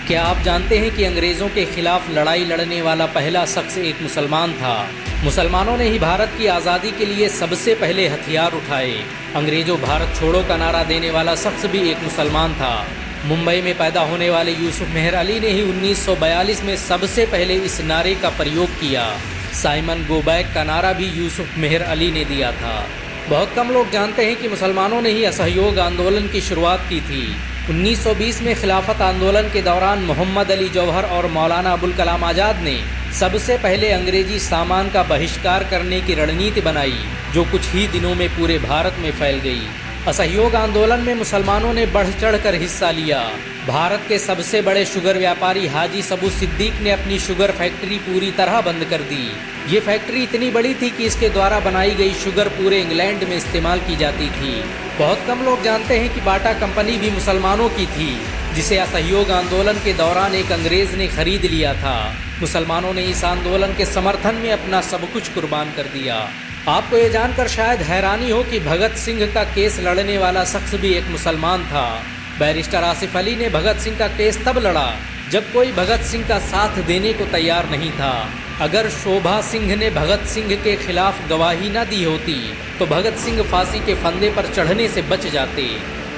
क्या आप जानते हैं कि अंग्रेज़ों के खिलाफ लड़ाई लड़ने वाला पहला शख्स एक मुसलमान था। मुसलमानों ने ही भारत की आज़ादी के लिए सबसे पहले हथियार उठाए। अंग्रेज़ों भारत छोड़ो का नारा देने वाला शख्स भी एक मुसलमान था। मुंबई में पैदा होने वाले यूसुफ मेहर अली ने ही 1942 में सबसे पहले इस नारे का प्रयोग किया। साइमन गो बैक का नारा भी यूसुफ मेहर अली ने दिया था। बहुत कम लोग जानते हैं कि मुसलमानों ने ही असहयोग आंदोलन की शुरुआत की थी। 1920 में खिलाफत आंदोलन के दौरान मोहम्मद अली जौहर और मौलाना अबुल कलाम आज़ाद ने सबसे पहले अंग्रेजी सामान का बहिष्कार करने की रणनीति बनाई, जो कुछ ही दिनों में पूरे भारत में फैल गई। असहयोग आंदोलन में मुसलमानों ने बढ़ चढ़कर हिस्सा लिया। भारत के सबसे बड़े शुगर व्यापारी हाजी सबू सिद्दीक ने अपनी शुगर फैक्ट्री पूरी तरह बंद कर दी। ये फैक्ट्री इतनी बड़ी थी कि इसके द्वारा बनाई गई शुगर पूरे इंग्लैंड में इस्तेमाल की जाती थी। बहुत कम लोग जानते हैं कि बाटा कंपनी भी मुसलमानों की थी, जिसे असहयोग आंदोलन के दौरान एक अंग्रेज ने खरीद लिया था। मुसलमानों ने इस आंदोलन के समर्थन में अपना सब कुछ कुर्बान कर दिया। आपको ये जानकर शायद हैरानी हो कि भगत सिंह का केस लड़ने वाला शख्स भी एक मुसलमान था। बैरिस्टर आसिफ अली ने भगत सिंह का केस तब लड़ा जब कोई भगत सिंह का साथ देने को तैयार नहीं था। अगर शोभा सिंह ने भगत सिंह के खिलाफ गवाही न दी होती तो भगत सिंह फांसी के फंदे पर चढ़ने से बच जाते।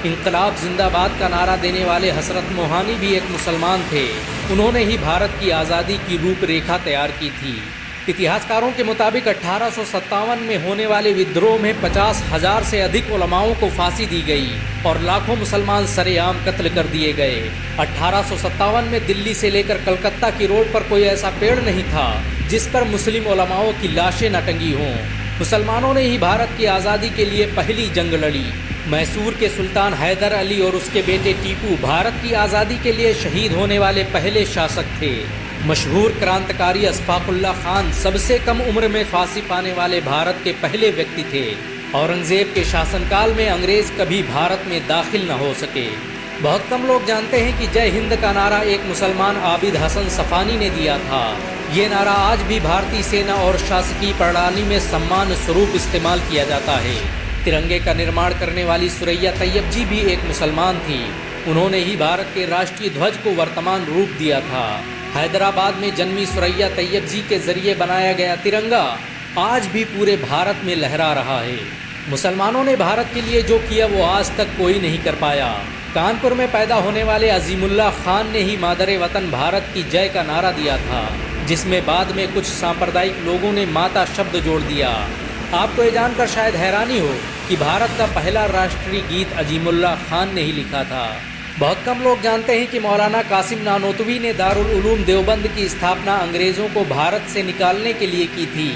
इंकलाब जिंदाबाद का नारा देने वाले हसरत मोहानी भी एक मुसलमान थे। उन्होंने ही भारत की आज़ादी की रूपरेखा तैयार की थी। इतिहासकारों के मुताबिक 1857 में होने वाले विद्रोह में 50,000 से अधिक उलमाओं को फांसी दी गई और लाखों मुसलमान सरेआम कत्ल कर दिए गए। 1857 में दिल्ली से लेकर कलकत्ता की रोड पर कोई ऐसा पेड़ नहीं था जिस पर मुस्लिम उलमाओं की लाशें न टंगी हों। मुसलमानों ने ही भारत की आज़ादी के लिए पहली जंग लड़ी। मैसूर के सुल्तान हैदर अली और उसके बेटे टीपू भारत की आज़ादी के लिए शहीद होने वाले पहले शासक थे। मशहूर क्रांतिकारी अशफाकुल्लाह खान सबसे कम उम्र में फांसी पाने वाले भारत के पहले व्यक्ति थे। औरंगजेब के शासनकाल में अंग्रेज कभी भारत में दाखिल न हो सके। बहुत कम लोग जानते हैं कि जय हिंद का नारा एक मुसलमान आबिद हसन सफ़ानी ने दिया था। ये नारा आज भी भारतीय सेना और शासकीय प्रणाली में सम्मान स्वरूप इस्तेमाल किया जाता है। तिरंगे का निर्माण करने वाली सुरैया तैयब जी भी एक मुसलमान थी। उन्होंने ही भारत के राष्ट्रीय ध्वज को वर्तमान रूप दिया था। हैदराबाद में जन्मी सुरैया तैयब जी के जरिए बनाया गया तिरंगा आज भी पूरे भारत में लहरा रहा है। मुसलमानों ने भारत के लिए जो किया वो आज तक कोई नहीं कर पाया। कानपुर में पैदा होने वाले अजीमुल्लाह खान ने ही मादरे वतन भारत की जय का नारा दिया था, जिसमें बाद में कुछ सांप्रदायिक लोगों ने माता शब्द जोड़ दिया। आपको ये जानकर शायद हैरानी हो कि भारत का पहला राष्ट्रीय गीत अजीमुल्लाह खान ने ही लिखा था। बहुत कम लोग जानते हैं कि मौलाना कासिम नानोतवी ने दारुल उलूम देवबंद की स्थापना अंग्रेज़ों को भारत से निकालने के लिए की थी।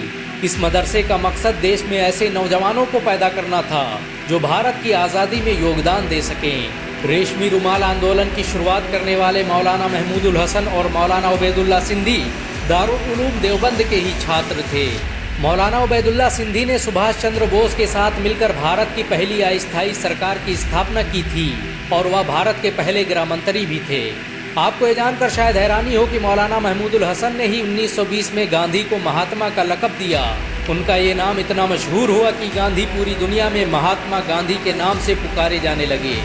इस मदरसे का मकसद देश में ऐसे नौजवानों को पैदा करना था जो भारत की आज़ादी में योगदान दे सकें। रेशमी रुमाल आंदोलन की शुरुआत करने वाले मौलाना महमूदुल हसन और मौलाना उबैदुल्ला सिंधी दारुल उलूम देवबंद के ही छात्र थे। मौलाना उबैदुल्ला सिंधी ने सुभाष चंद्र बोस के साथ मिलकर भारत की पहली अस्थायी सरकार की स्थापना की थी और वह भारत के पहले गृह मंत्री भी थे। आपको ये जानकर शायद हैरानी हो कि मौलाना महमूदुल हसन ने ही 1920 में गांधी को महात्मा का लक़ब दिया। उनका ये नाम इतना मशहूर हुआ कि गांधी पूरी दुनिया में महात्मा गांधी के नाम से पुकारे जाने लगे।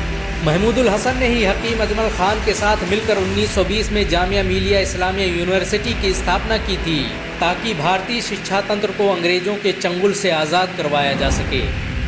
महमूदुल हसन ने ही हकीम अजमल खान के साथ मिलकर 1920 में जामिया मिलिया इस्लामिया यूनिवर्सिटी की स्थापना की थी, ताकि भारतीय शिक्षा तंत्र को अंग्रेजों के चंगुल से आज़ाद करवाया जा सके।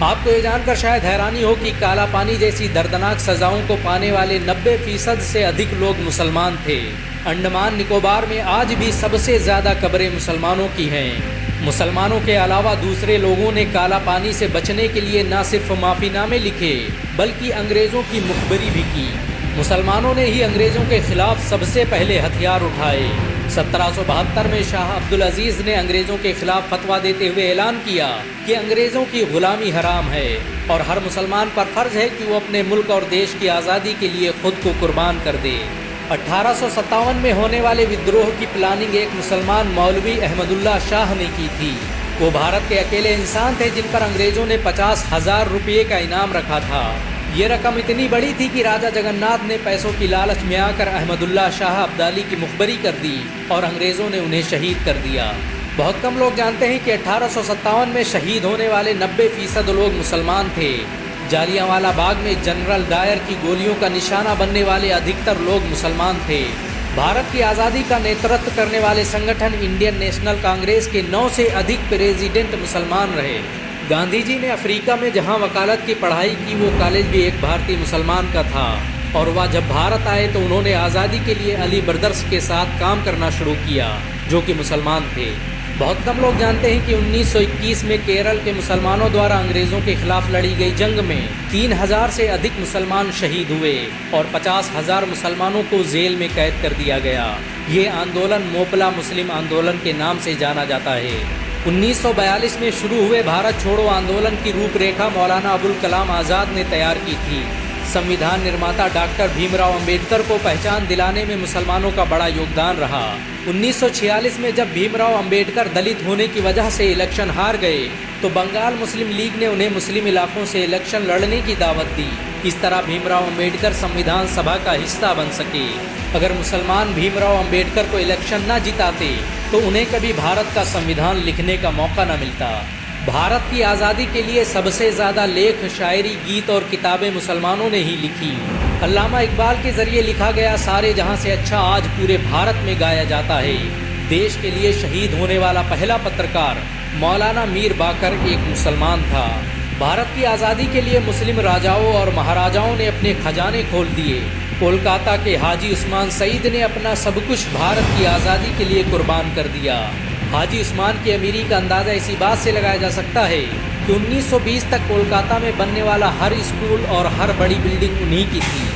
आपको ये जानकर शायद हैरानी हो कि काला पानी जैसी दर्दनाक सज़ाओं को पाने वाले 90% से अधिक लोग मुसलमान थे। अंडमान निकोबार में आज भी सबसे ज़्यादा कब्रें मुसलमानों की हैं। मुसलमानों के अलावा दूसरे लोगों ने काला पानी से बचने के लिए न सिर्फ माफ़ीनामे लिखे बल्कि अंग्रेज़ों की मुखबरी भी की। मुसलमानों ने ही अंग्रेज़ों के खिलाफ सबसे पहले हथियार उठाए। 1772 में शाह अब्दुल अजीज़ ने अंग्रेज़ों के खिलाफ फतवा देते हुए ऐलान किया कि अंग्रेज़ों की ग़ुलामी हराम है और हर मुसलमान पर फ़र्ज़ है कि वो अपने मुल्क और देश की आज़ादी के लिए ख़ुद को कुर्बान कर दे। 1857 में होने वाले विद्रोह की प्लानिंग एक मुसलमान मौलवी अहमदुल्ला शाह ने की थी। वो भारत के अकेले इंसान थे जिन पर अंग्रेज़ों ने 50,000 रुपये का इनाम रखा था। ये रकम इतनी बड़ी थी कि राजा जगन्नाथ ने पैसों की लालच में आकर अहमदुल्ला शाह अब्दाली की मुखबरी कर दी और अंग्रेज़ों ने उन्हें शहीद कर दिया। बहुत कम लोग जानते हैं कि 1857 में शहीद होने वाले 90% लोग मुसलमान थे। जालियांवाला बाग में जनरल डायर की गोलियों का निशाना बनने वाले अधिकतर लोग मुसलमान थे। भारत की आज़ादी का नेतृत्व करने वाले संगठन इंडियन नेशनल कांग्रेस के 9 से अधिक प्रेसिडेंट मुसलमान रहे। गांधी जी ने अफ्रीका में जहां वकालत की पढ़ाई की, वो कॉलेज भी एक भारतीय मुसलमान का था और वह जब भारत आए तो उन्होंने आज़ादी के लिए अली ब्रदर्स के साथ काम करना शुरू किया, जो कि मुसलमान थे। बहुत कम लोग जानते हैं कि 1921 में केरल के मुसलमानों द्वारा अंग्रेज़ों के खिलाफ लड़ी गई जंग में 3000 से अधिक मुसलमान शहीद हुए और 50,000 मुसलमानों को जेल में कैद कर दिया गया। ये आंदोलन मोपला मुस्लिम आंदोलन के नाम से जाना जाता है। 1942 में शुरू हुए भारत छोड़ो आंदोलन की रूपरेखा मौलाना अबुल कलाम आज़ाद ने तैयार की थी। संविधान निर्माता डॉक्टर भीमराव अंबेडकर को पहचान दिलाने में मुसलमानों का बड़ा योगदान रहा। 1946 में जब भीमराव अंबेडकर दलित होने की वजह से इलेक्शन हार गए तो बंगाल मुस्लिम लीग ने उन्हें मुस्लिम इलाकों से इलेक्शन लड़ने की दावत दी। इस तरह भीमराव अंबेडकर संविधान सभा का हिस्सा बन सके। अगर मुसलमान भीमराव अंबेडकर को इलेक्शन न जिताते तो उन्हें कभी भारत का संविधान लिखने का मौका न मिलता। भारत की आज़ादी के लिए सबसे ज़्यादा लेख, शायरी, गीत और किताबें मुसलमानों ने ही लिखी। अल्लामा इकबाल के ज़रिए लिखा गया सारे जहां से अच्छा आज पूरे भारत में गाया जाता है। देश के लिए शहीद होने वाला पहला पत्रकार मौलाना मीर बाकर एक मुसलमान था। भारत की आज़ादी के लिए मुस्लिम राजाओं और महाराजाओं ने अपने खजाने खोल दिए। कोलकाता के हाजी उस्मान सईद ने अपना सब कुछ भारत की आज़ादी के लिए कुर्बान कर दिया। हाजी उस्मान की अमीरी का अंदाज़ा इसी बात से लगाया जा सकता है कि 1920 तक कोलकाता में बनने वाला हर स्कूल और हर बड़ी बिल्डिंग उन्हीं की थी।